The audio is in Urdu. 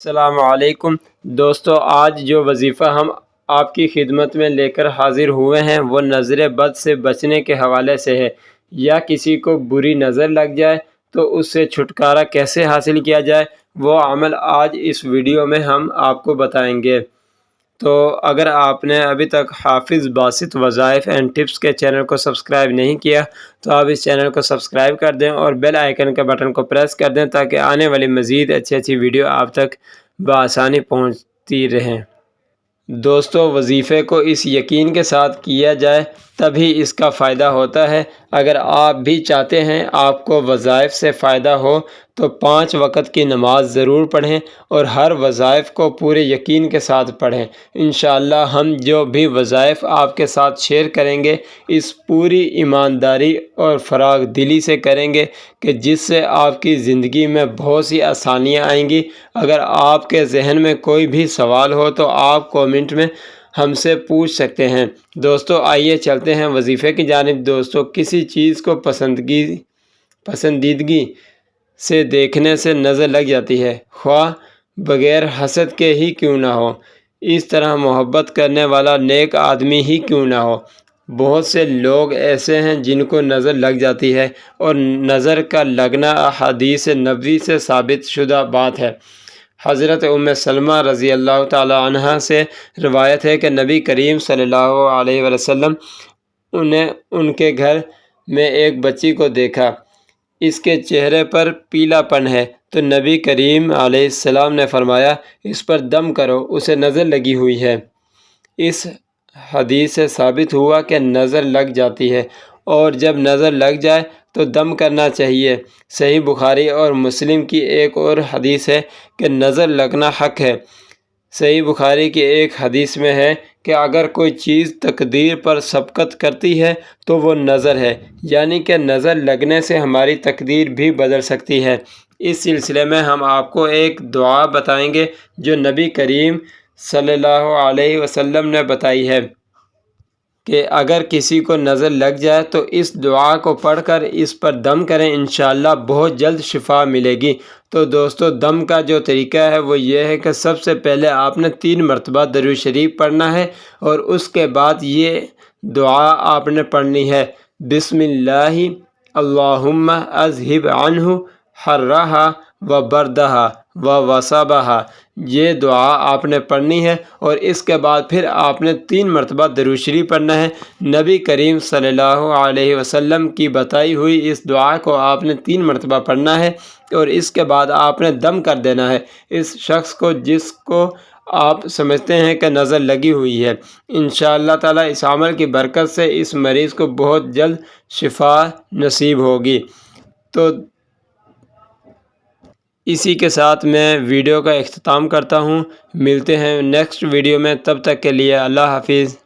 السلام علیکم دوستو، آج جو وظیفہ ہم آپ کی خدمت میں لے کر حاضر ہوئے ہیں وہ نظر بد سے بچنے کے حوالے سے ہے۔ یا کسی کو بری نظر لگ جائے تو اس سے چھٹکارا کیسے حاصل کیا جائے، وہ عمل آج اس ویڈیو میں ہم آپ کو بتائیں گے۔ تو اگر آپ نے ابھی تک حافظ باسط وظائف اینڈ ٹپس کے چینل کو سبسکرائب نہیں کیا تو آپ اس چینل کو سبسکرائب کر دیں اور بیل آئیکن کے بٹن کو پریس کر دیں تاکہ آنے والی مزید اچھی ویڈیو آپ تک بآسانی پہنچتی رہیں۔ دوستو، وظیفے کو اس یقین کے ساتھ کیا جائے تبھی اس کا فائدہ ہوتا ہے۔ اگر آپ بھی چاہتے ہیں آپ کو وظائف سے فائدہ ہو تو 5 وقت کی نماز ضرور پڑھیں اور ہر وظائف کو پورے یقین کے ساتھ پڑھیں۔ انشاءاللہ ہم جو بھی وظائف آپ کے ساتھ شیئر کریں گے اس پوری ایمانداری اور فراخ دلی سے کریں گے کہ جس سے آپ کی زندگی میں بہت سی آسانیاں آئیں گی۔ اگر آپ کے ذہن میں کوئی بھی سوال ہو تو آپ کومنٹ میں ہم سے پوچھ سکتے ہیں۔ دوستو آئیے چلتے ہیں وظیفے کی جانب۔ دوستو، کسی چیز کو پسندیدگی سے دیکھنے سے نظر لگ جاتی ہے، خواہ بغیر حسد کے ہی کیوں نہ ہو، اس طرح محبت کرنے والا نیک آدمی ہی کیوں نہ ہو۔ بہت سے لوگ ایسے ہیں جن کو نظر لگ جاتی ہے، اور نظر کا لگنا احادیث نبوی سے ثابت شدہ بات ہے۔ حضرت ام سلمہ رضی اللہ تعالی عنہ سے روایت ہے کہ نبی کریم صلی اللہ علیہ وسلم نے ان کے گھر میں ایک بچی کو دیکھا، اس کے چہرے پر پیلا پن ہے، تو نبی کریم علیہ السلام نے فرمایا اس پر دم کرو، اسے نظر لگی ہوئی ہے۔ اس حدیث سے ثابت ہوا کہ نظر لگ جاتی ہے، اور جب نظر لگ جائے تو دم کرنا چاہیے۔ صحیح بخاری اور مسلم کی ایک اور حدیث ہے کہ نظر لگنا حق ہے۔ صحیح بخاری کی ایک حدیث میں ہے کہ اگر کوئی چیز تقدیر پر سبقت کرتی ہے تو وہ نظر ہے، یعنی کہ نظر لگنے سے ہماری تقدیر بھی بدل سکتی ہے۔ اس سلسلے میں ہم آپ کو ایک دعا بتائیں گے جو نبی کریم صلی اللہ علیہ وسلم نے بتائی ہے کہ اگر کسی کو نظر لگ جائے تو اس دعا کو پڑھ کر اس پر دم کریں، انشاءاللہ بہت جلد شفا ملے گی۔ تو دوستو، دم کا جو طریقہ ہے وہ یہ ہے کہ سب سے پہلے آپ نے 3 مرتبہ درود شریف پڑھنا ہے، اور اس کے بعد یہ دعا آپ نے پڑھنی ہے: بسم اللہ اللہم اذہب عنہ حرہا و بردہا و وصبہا۔ یہ دعا آپ نے پڑھنی ہے، اور اس کے بعد پھر آپ نے 3 مرتبہ درود شریف پڑھنا ہے۔ نبی کریم صلی اللہ علیہ وسلم کی بتائی ہوئی اس دعا کو آپ نے 3 مرتبہ پڑھنا ہے، اور اس کے بعد آپ نے دم کر دینا ہے اس شخص کو جس کو آپ سمجھتے ہیں کہ نظر لگی ہوئی ہے۔ انشاءاللہ تعالی اس عمل کی برکت سے اس مریض کو بہت جلد شفا نصیب ہوگی۔ تو اسی کے ساتھ میں ویڈیو کا اختتام کرتا ہوں۔ ملتے ہیں نیکسٹ ویڈیو میں، تب تک کے لیے اللہ حافظ۔